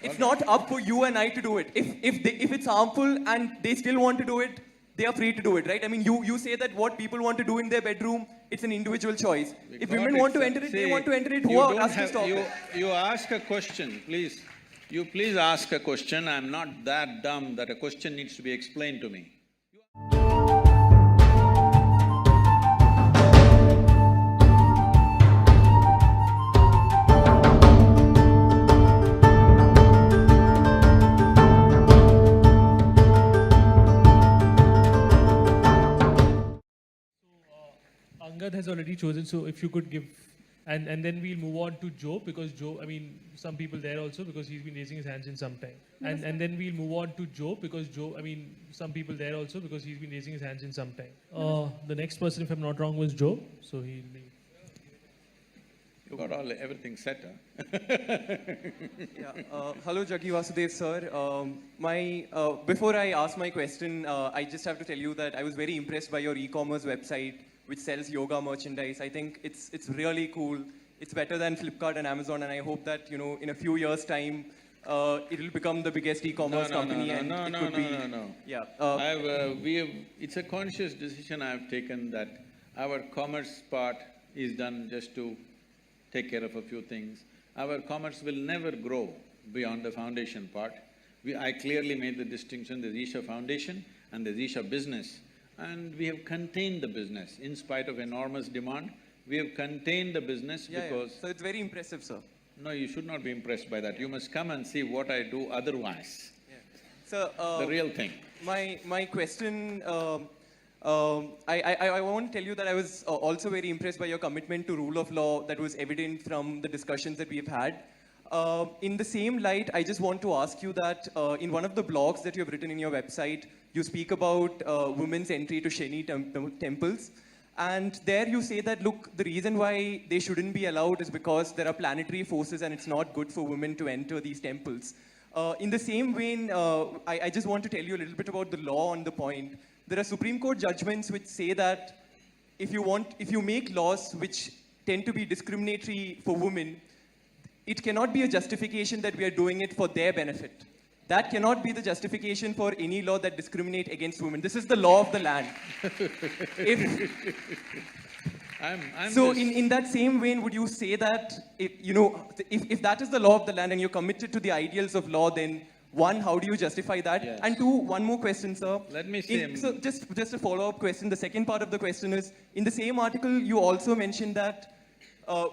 It's not up for you and I to do it. If it's harmful and they still want to do it, they are free to do it, right? I mean, you say that what people want to do in their bedroom, it's an individual choice. If women want to enter it, they want to enter it. Who are us to stop it? You ask a question, please. You please ask a question. I'm not that dumb that a question needs to be explained to me. Angad has already chosen, so if you could give, and then we'll move on to Joe, because Joe, I mean, some people there also, because he's been raising his hands in some time. And then we'll move on to Joe, because Joe, I mean, some people there also, because he's been raising his hands in some time. The next person, if I'm not wrong, was Joe, so he'll be... You got everything set, huh? Hello, Jaggi Vasudev sir. Before I ask my question, I just have to tell you that I was very impressed by your e-commerce website, which sells yoga merchandise. I think it's really cool. It's better than Flipkart and Amazon, and I hope that, you know, in a few years' time, it'll become the biggest e-commerce company. No. Yeah. It's a conscious decision I've taken that our commerce part is done just to take care of a few things. Our commerce will never grow beyond the foundation part. I clearly made the distinction, there's Isha Foundation and there's Isha Business. And we have contained the business. In spite of enormous demand, we have contained the business because… So it's very impressive, sir. No, you should not be impressed by that. You must come and see what I do otherwise. Yeah. So, the real thing. My question, I want to tell you that I was also very impressed by your commitment to rule of law that was evident from the discussions that we've had. In the same light, I just want to ask you that in one of the blogs that you've written in your website, you speak about women's entry to Shani temples. And there you say that, look, the reason why they shouldn't be allowed is because there are planetary forces and it's not good for women to enter these temples. In the same vein, I just want to tell you a little bit about the law on the point. There are Supreme Court judgments which say that if you make laws which tend to be discriminatory for women, it cannot be a justification that we are doing it for their benefit. That cannot be the justification for any law that discriminates against women. This is the law of the land. In that same vein, would you say that, if that is the law of the land and you're committed to the ideals of law, then one, how do you justify that? Yes. And two, one more question, sir. Let me say… So just a follow-up question. The second part of the question is, in the same article, you also mentioned that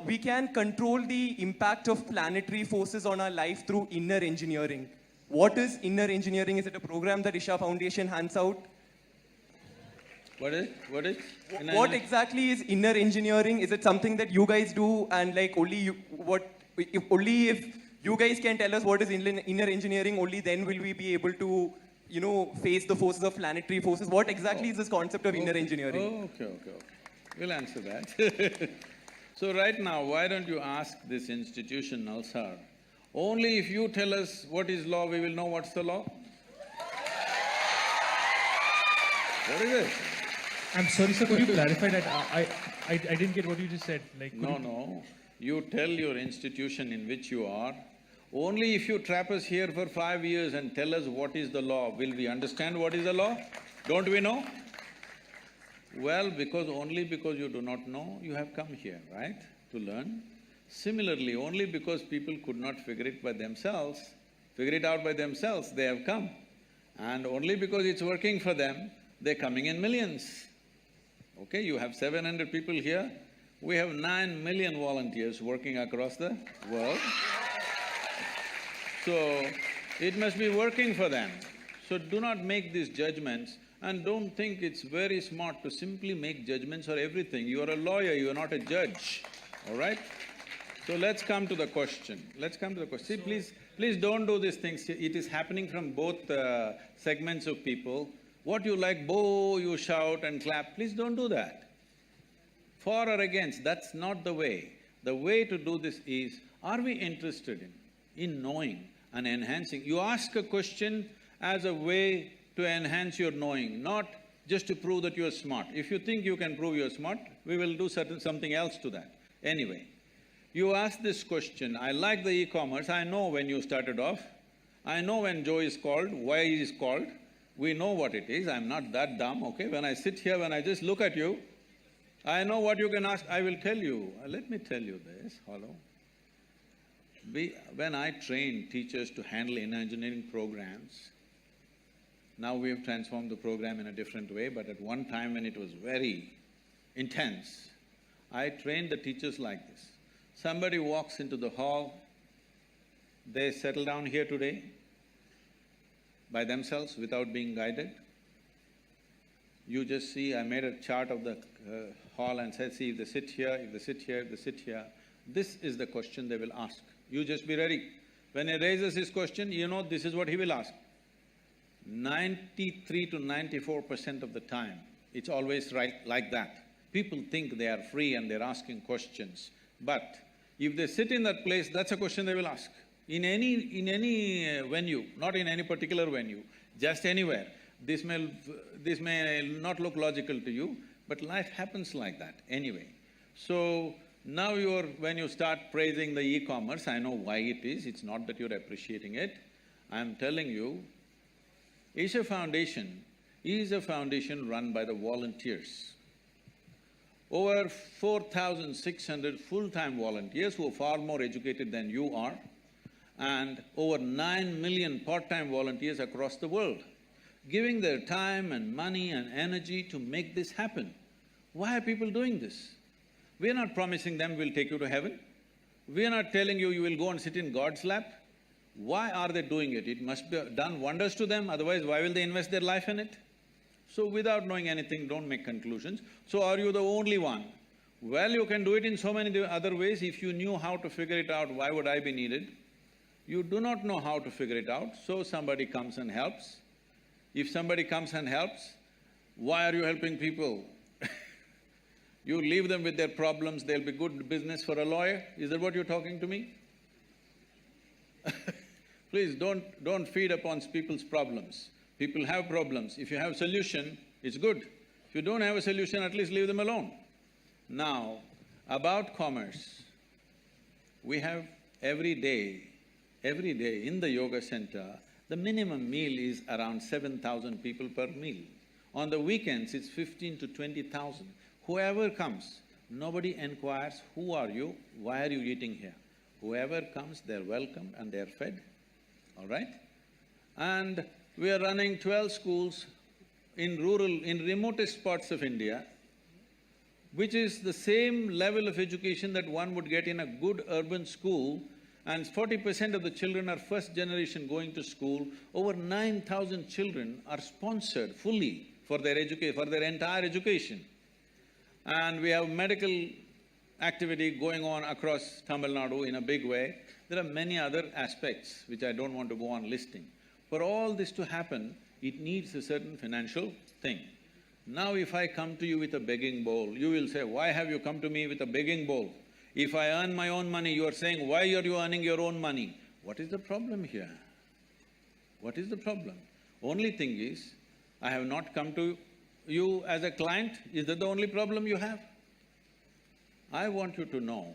we can control the impact of planetary forces on our life through inner engineering. What is inner engineering? Is it a program that Isha Foundation hands out? What is? What exactly is inner engineering? Is it something that you guys do, and like only if you guys can tell us what is inner engineering, only then will we be able to, face the forces of planetary forces? What exactly is this concept of inner engineering? Okay. We'll answer that. So right now, why don't you ask this institution, Nalsar? Only if you tell us what is law, we will know what's the law. What is it? I'm sorry, sir, could you clarify that? I didn't get what you just said. Like, No. You tell your institution in which you are, only if you trap us here for 5 years and tell us what is the law, will we understand what is the law? Don't we know? Well, only because you do not know, you have come here, right, to learn. Similarly, only because people could not figure it out by themselves, they have come. And only because it's working for them, they're coming in millions. Okay, you have 700 people here, we have 9 million volunteers working across the world. So, it must be working for them. So do not make these judgments, and don't think it's very smart to simply make judgments for everything. You are a lawyer, you are not a judge, all right? So let's come to the question. See, please don't do these things. It is happening from both segments of people. What you like, boo, you shout and clap, please don't do that. For or against, that's not the way. The way to do this is, are we interested in knowing and enhancing? You ask a question as a way to enhance your knowing, not just to prove that you're smart. If you think you can prove you're smart, we will do something else to that. Anyway, you ask this question, I like the e-commerce, I know when you started off, I know when Joe is called, why he is called. We know what it is, I'm not that dumb, okay? When I sit here, when I just look at you, I know what you can ask, I will tell you. Let me tell you this, hello. When I trained teachers to handle engineering programs, now we have transformed the program in a different way, but at one time when it was very intense, I trained the teachers like this. Somebody walks into the hall, they settle down here today by themselves without being guided. You just see, I made a chart of the hall and said, see, if they sit here, if they sit here, if they sit here, this is the question they will ask. You just be ready. When he raises his question, you know this is what he will ask. 93 to 94% of the time, it's always right like that. People think they are free and they're asking questions, but if they sit in that place, that's a question they will ask. In any venue, not in any particular venue, just anywhere. This may not look logical to you, but life happens like that anyway. So, now when you start praising the e-commerce, I know why it is, it's not that you're appreciating it. I'm telling you, Isha Foundation is a foundation run by the volunteers. Over 4,600 full-time volunteers who are far more educated than you are, and over 9 million part-time volunteers across the world, giving their time and money and energy to make this happen. Why are people doing this? We are not promising them we'll take you to heaven. We are not telling you you will go and sit in God's lap. Why are they doing it? It must be done wonders to them, otherwise why will they invest their life in it? So without knowing anything, don't make conclusions. So are you the only one? Well, you can do it in so many other ways. If you knew how to figure it out, why would I be needed? You do not know how to figure it out, so somebody comes and helps. If somebody comes and helps, why are you helping people? You leave them with their problems, they'll be good business for a lawyer? Is that what you're talking to me? Please don't feed upon people's problems. People have problems. If you have a solution, it's good. If you don't have a solution, at least leave them alone. Now, about commerce, we have every day in the yoga center, the minimum meal is around 7,000 people per meal. On the weekends, it's 15 to 20,000. Whoever comes, nobody enquires, who are you, why are you eating here? Whoever comes, they're welcomed and they're fed, all right? And we are running 12 schools in remotest parts of India, which is the same level of education that one would get in a good urban school, and 40% of the children are first generation going to school. Over 9,000 children are sponsored fully for their entire education. And we have medical activity going on across Tamil Nadu in a big way. There are many other aspects which I don't want to go on listing. For all this to happen, it needs a certain financial thing. Now if I come to you with a begging bowl, you will say, why have you come to me with a begging bowl? If I earn my own money, you are saying, why are you earning your own money? What is the problem here? What is the problem? Only thing is, I have not come to you as a client. Is that the only problem you have? I want you to know,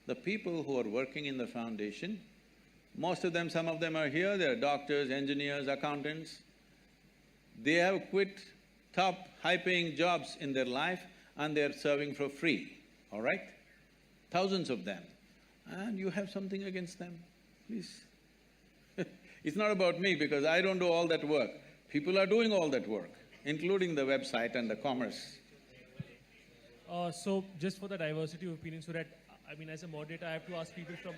the people who are working in the foundation, most of them, some of them are here, they're doctors, engineers, accountants. They have quit top, high-paying jobs in their life and they're serving for free, all right? Thousands of them. And you have something against them, please. It's not about me because I don't do all that work. People are doing all that work, including the website and the commerce. So just for the diversity of opinion, so that, I mean, as a moderator, I have to ask people from…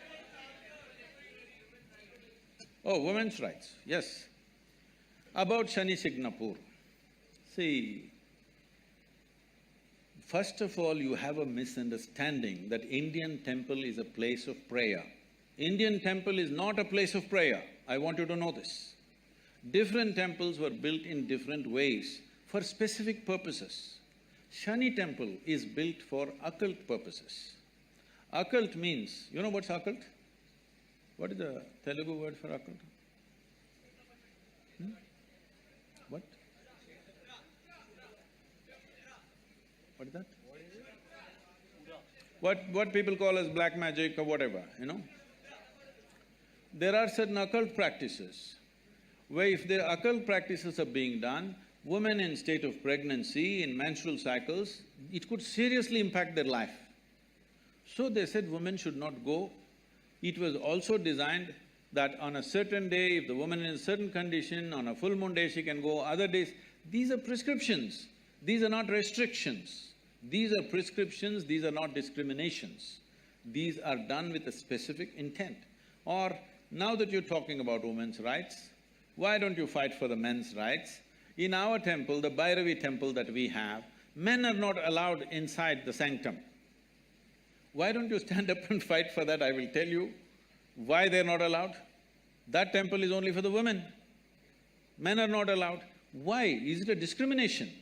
Oh, women's rights, yes. About Shani Signapur. See, first of all, you have a misunderstanding that Indian temple is a place of prayer. Indian temple is not a place of prayer. I want you to know this. Different temples were built in different ways for specific purposes. Shani temple is built for occult purposes. Occult means, you know what's occult? What is the Telugu word for occult? What? What is that? What people call as black magic or whatever, you know? there are certain occult practices where if the occult practices are being done, women in state of pregnancy, in menstrual cycles, it could seriously impact their life. So they said women should not go. It was also designed that on a certain day, if the woman is in a certain condition, on a full moon day she can go, other days… These are prescriptions, these are not restrictions. These are prescriptions, these are not discriminations. These are done with a specific intent. Or, now that you're talking about women's rights, why don't you fight for the men's rights? In our temple, the Bhairavi temple that we have, men are not allowed inside the sanctum. Why don't you stand up and fight for that? I will tell you why they're not allowed. That temple is only for the women. Men are not allowed. Why? Is it a discrimination?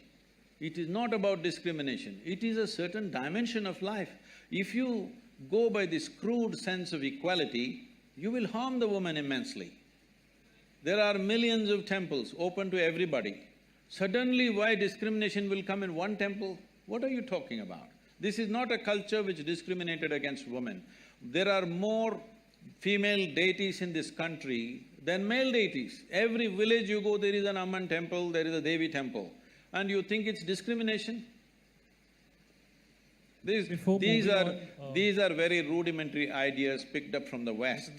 It is not about discrimination, it is a certain dimension of life. If you go by this crude sense of equality, you will harm the woman immensely. There are millions of temples open to everybody. Suddenly, why discrimination will come in one temple? What are you talking about? This is not a culture which discriminated against women. There are more female deities in this country than male deities. Every village you go, there is an Amman temple, there is a Devi temple. And you think it's discrimination? These are very rudimentary ideas picked up from the West.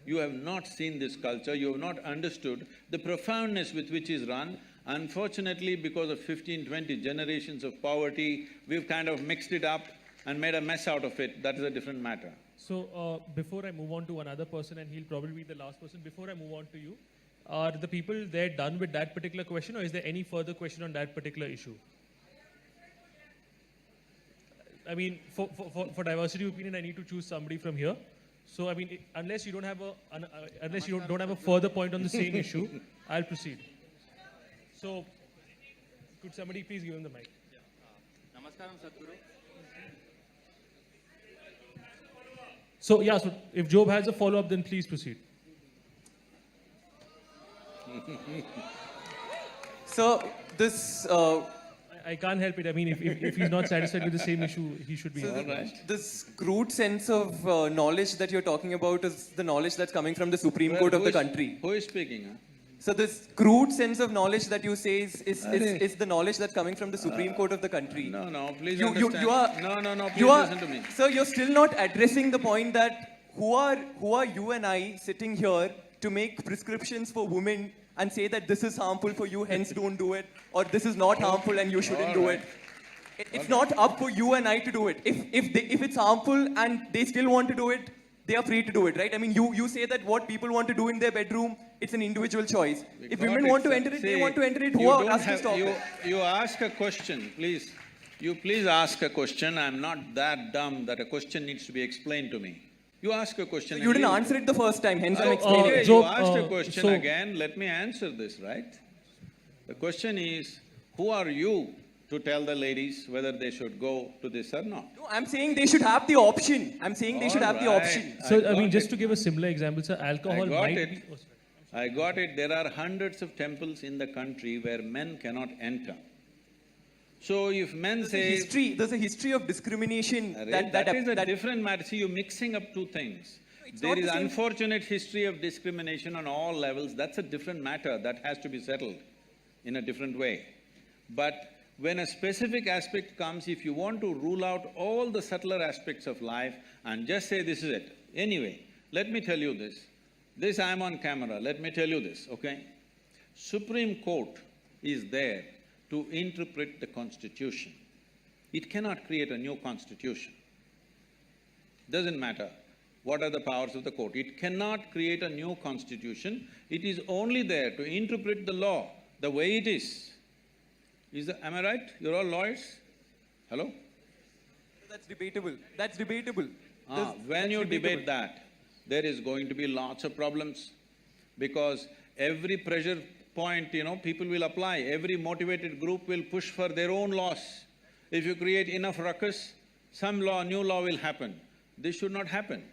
You have not seen this culture, you have not understood the profoundness with which is run. Unfortunately, because of 15–20 generations of poverty, we've kind of mixed it up and made a mess out of it. That is a different matter. So, before I move on to another person, and he'll probably be the last person, before I move on to you, are the people there done with that particular question, or is there any further question on that particular issue? I mean, for diversity of opinion, I need to choose somebody from here. So, I mean, unless you don't have a further point on the same issue, I'll proceed. So, could somebody please give him the mic? Namaskaram, Sadhguru. So, yeah, so if Job has a follow-up, then please proceed. So, this… I can't help it. I mean, if he's not satisfied with the same issue, he should be… This crude sense of knowledge that you're talking about is the knowledge that's coming from the Supreme Court of the country. Who is speaking, huh? So this crude sense of knowledge that you say is the knowledge that's coming from the Supreme Court of the country. No, please understand. No, please listen to me. Sir, you're still not addressing the point that who are you and I sitting here to make prescriptions for women and say that this is harmful for you, hence don't do it, or this is not harmful and you shouldn't do it. It's not up for you and I to do it. If it's harmful and they still want to do it, they are free to do it, right? I mean, you say that what people want to do in their bedroom, it's an individual choice. If women want to enter it, they want to enter it. Who are us to stop it? You ask a question, please. You please ask a question. I'm not that dumb that a question needs to be explained to me. You ask a question. So you didn't answer it the first time, hence I'm explaining it. You asked a question again, let me answer this, right? The question is, who are you to tell the ladies whether they should go to this or not? No, I'm saying they should have the option. I'm saying they should have the option. So, I mean, just to give a similar example, sir, alcohol might be… I got it. There are hundreds of temples in the country where men cannot enter. So if men say… There's a history of discrimination that is a different matter. See, you're mixing up two things. There is unfortunate history of discrimination on all levels. That's a different matter. That has to be settled in a different way. But when a specific aspect comes, if you want to rule out all the subtler aspects of life and just say this is it. Anyway, let me tell you this. This I'm on camera, let me tell you this, okay? Supreme Court is there to interpret the Constitution. It cannot create a new Constitution. Doesn't matter what are the powers of the court. It cannot create a new Constitution. It is only there to interpret the law the way it is. Am I right? You're all lawyers? Hello? That's debatable. That's debatable. When you debate that, there is going to be lots of problems because every pressure point, people will apply. Every motivated group will push for their own laws. If you create enough ruckus, some new law will happen. This should not happen.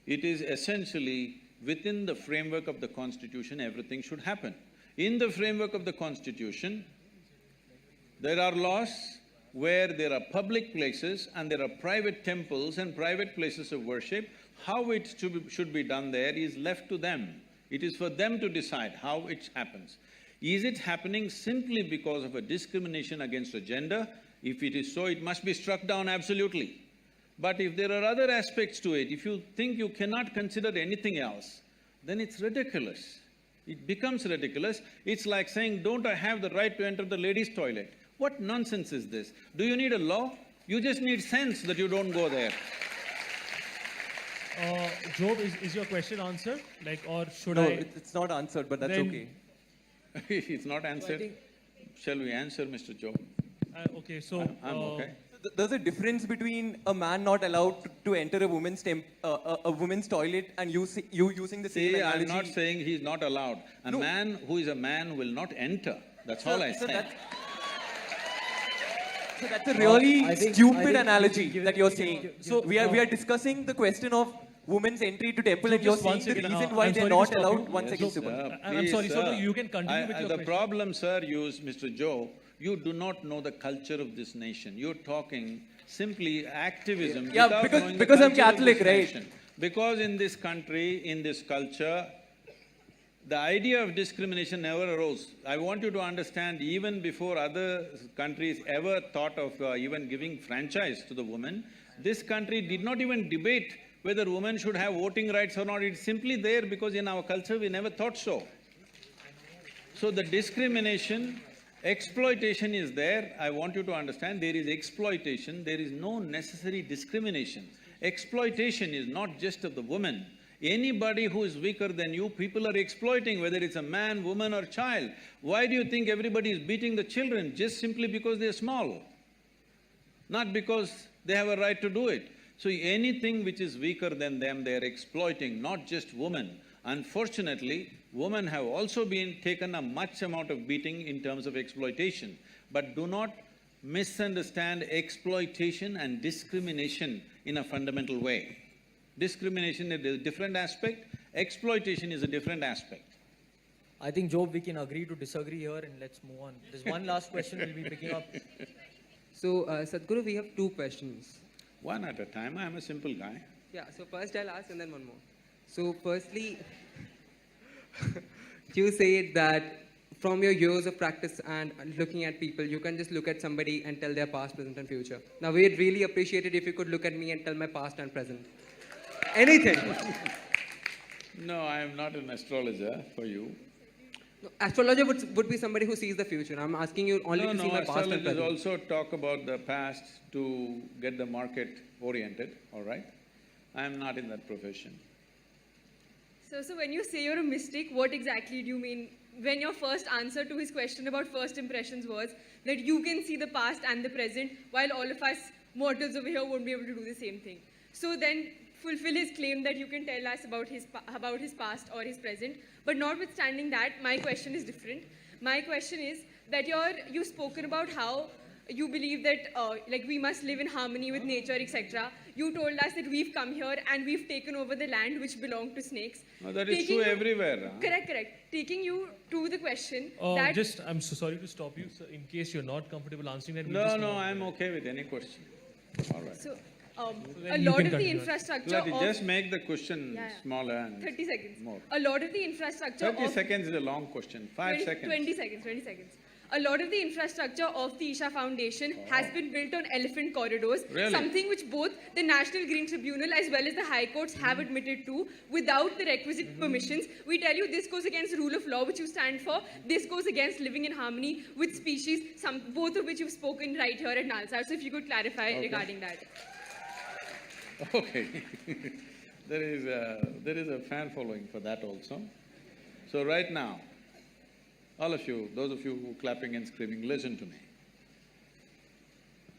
It is essentially within the framework of the Constitution, everything should happen. In the framework of the Constitution, there are laws where there are public places and there are private temples and private places of worship. How it should be done there is left to them. It is for them to decide how it happens. Is it happening simply because of a discrimination against a gender? If it is so, it must be struck down absolutely. But if there are other aspects to it, if you think you cannot consider anything else, then it's ridiculous. It becomes ridiculous. It's like saying, don't I have the right to enter the ladies' toilet? What nonsense is this? Do you need a law? You just need sense that you don't go there. Job, is your question answered? Like, or should No, I? it's not answered, but that's Then- okay. It's not answered. Shall we answer, Mr. Joe? Okay, so. I'm okay. There's a difference between a man not allowed to enter a woman's toilet and you using the same See, analogy. I'm not saying he's not allowed. A No. man who is a man will not enter. That's all I So said. that's a really I think stupid we analogy should give that it- you're saying. So, we are discussing the question of women's entry to temple, and you're just one saying the second, reason why I'm they're sorry to not stop you. allowed. One Yes, second, sir. Subal. I'm Please, sorry, so sir. you can continue with your The question. problem, sir, Mr. Joe, you do not know the culture of this nation. You're talking simply activism Yeah, without because- knowing because the I'm culture of Catholic, this right? nation. Because in this country, in this culture, the idea of discrimination never arose. I want you to understand, even before other countries ever thought of even giving franchise to the woman, this country did not even debate whether women should have voting rights or not. It's simply there because in our culture we never thought so. So the discrimination, exploitation is there. I want you to understand, there is exploitation, there is no necessary discrimination. Exploitation is not just of the woman. Anybody who is weaker than you, people are exploiting, whether it's a man, woman or child. Why do you think everybody is beating the children? Just simply because they're small, not because they have a right to do it. So anything which is weaker than them, they are exploiting, not just women. Unfortunately, women have also been taken a much amount of beating in terms of exploitation. But do not misunderstand exploitation and discrimination in a fundamental way. Discrimination is a different aspect, exploitation is a different aspect. I think, Job, we can agree to disagree here and let's move on. There's one last question we'll be picking up. So, Sadhguru, we have two questions. One at a time, I'm a simple guy. Yeah, so first I'll ask and then one more. So, firstly, you said that from your years of practice and looking at people, you can just look at somebody and tell their past, present and future. Now, we'd really appreciate it if you could look at me and tell my past and present. Anything. No, I am not an astrologer for you. No, astrologer would be somebody who sees the future. I'm asking you only to see my past and Astrologers present. also talk about the past to get the market oriented, all right? I am not in that profession. So when you say you're a mystic, what exactly do you mean? When your first answer to his question about first impressions was that you can see the past and the present, while all of us mortals over here won't be able to do the same thing. So then fulfill his claim that you can tell us about his past or his present. But notwithstanding that, my question is different. My question is that you've spoken about how you believe that like we must live in harmony with nature, etc. You told us that we've come here and we've taken over the land which belonged to snakes. No, that is Taking true you- everywhere. Huh? Correct. Taking you to the question that… I'm so sorry to stop you, sir. In case you're not comfortable answering that, we'll No, just no, move on. I'm okay with any question. All right. So, then a you lot can of the continue. infrastructure Let it of… just make the question Yeah. smaller and 30 seconds. more. A lot of the infrastructure 30 of… seconds is a long question, 5 seconds. 20 seconds. A lot of the infrastructure of the Isha Foundation has been built on elephant corridors, Really? something which both the National Green Tribunal as well as the High Courts have admitted to without the requisite permissions. We tell you this goes against rule of law, which you stand for. This goes against living in harmony with species, both of which you've spoken right here at Nalsar. So if you could clarify regarding that. Okay. There is a fan following for that also. So right now, all of you, those of you who are clapping and screaming, listen to me.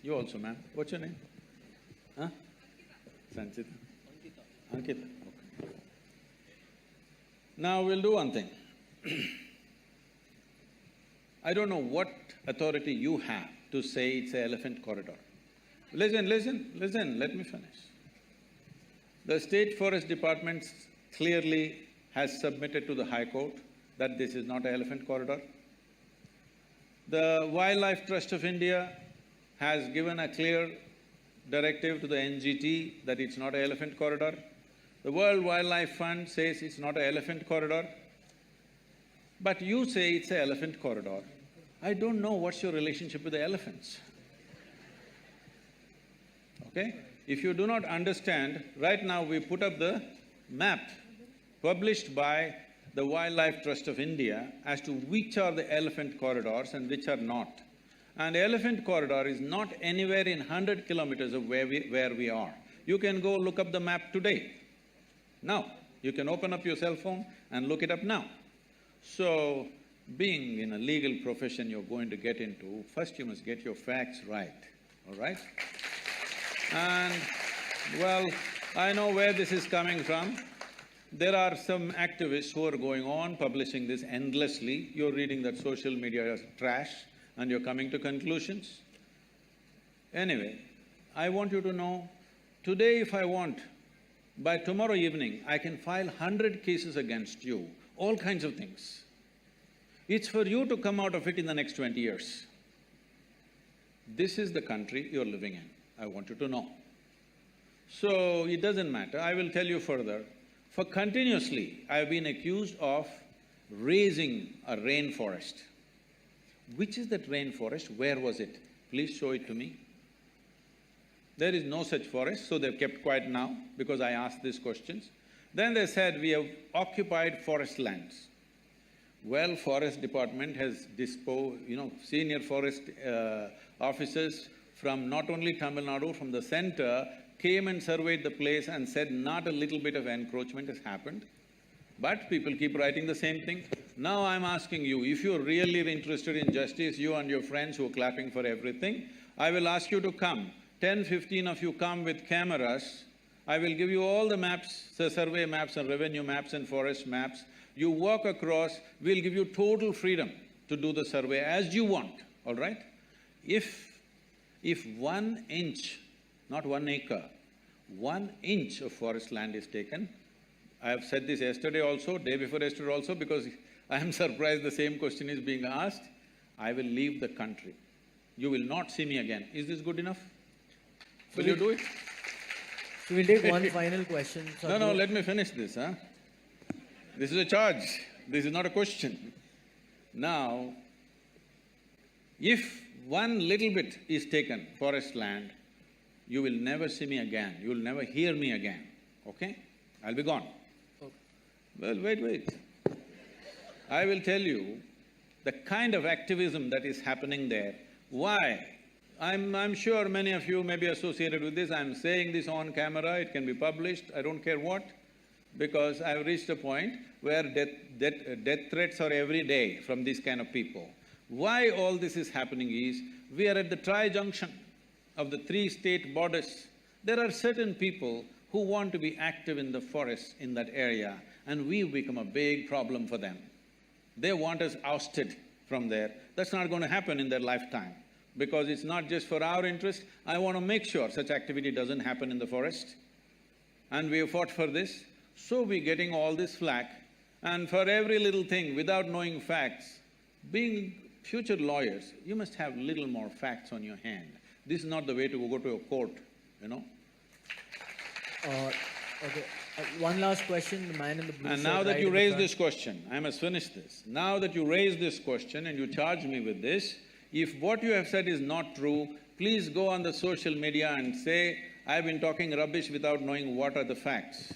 You also, ma'am. What's your name? Huh? Sanchita? Ankita. Okay. Now we'll do one thing. I don't know what authority you have to say it's an elephant corridor. Listen, let me finish. The State Forest Department clearly has submitted to the High Court that this is not an elephant corridor. The Wildlife Trust of India has given a clear directive to the NGT that it's not an elephant corridor. The World Wildlife Fund says it's not an elephant corridor, but you say it's an elephant corridor. I don't know what's your relationship with the elephants. Okay? If you do not understand, right now we put up the map published by the Wildlife Trust of India as to which are the elephant corridors and which are not. And elephant corridor is not anywhere in 100 kilometers of where we are. You can go look up the map today. Now, you can open up your cell phone and look it up now. So, being in a legal profession you're going to get into, first you must get your facts right, all right? And, well, I know where this is coming from. There are some activists who are going on publishing this endlessly. You're reading that social media is trash and you're coming to conclusions. Anyway, I want you to know, today if I want, by tomorrow evening, I can file 100 cases against you, all kinds of things. It's for you to come out of it in the next 20 years. This is the country you're living in, I want you to know. So, it doesn't matter, I will tell you further. For continuously, I've been accused of raising a rainforest. Which is that rainforest? Where was it? Please show it to me. There is no such forest, so they've kept quiet now because I asked these questions. Then they said, we have occupied forest lands. Well, forest department has senior forest officers from not only Tamil Nadu, from the center, came and surveyed the place and said not a little bit of encroachment has happened. But people keep writing the same thing. Now I'm asking you, if you're really interested in justice, you and your friends who are clapping for everything, I will ask you to come. 10, 15 of you come with cameras. I will give you all the maps, the survey maps and revenue maps and forest maps. You walk across, we'll give you total freedom to do the survey as you want, all right? If 1 inch, not 1 acre, 1 inch of forest land is taken, I have said this yesterday also, day before yesterday also, because I am surprised the same question is being asked, I will leave the country. You will not see me again. Is this good enough? Will you do it? So we'll take one final question. No, let me finish this, huh? This is a charge, this is not a question. Now, if 1 little bit is taken, forest land, you will never see me again, you will never hear me again, okay? I'll be gone. Okay. Well, wait. I will tell you the kind of activism that is happening there. Why? I'm sure many of you may be associated with this, I'm saying this on camera, it can be published, I don't care what, because I've reached a point where death threats are every day from these kind of people. Why all this is happening is, we are at the tri-junction of the 3 state borders. There are certain people who want to be active in the forest in that area, and we've become a big problem for them. They want us ousted from there. That's not going to happen in their lifetime, because it's not just for our interest. I want to make sure such activity doesn't happen in the forest. And we have fought for this, so we're getting all this flack. And for every little thing, without knowing facts, being future lawyers, you must have little more facts on your hand. This is not the way to go to a court, you know. Okay. One last question, the man in the blue And shirt now that right you in the raise front. this question, I must finish this. Now that you raise this question and you charge me with this, if what you have said is not true, please go on the social media and say, I've been talking rubbish without knowing what are the facts.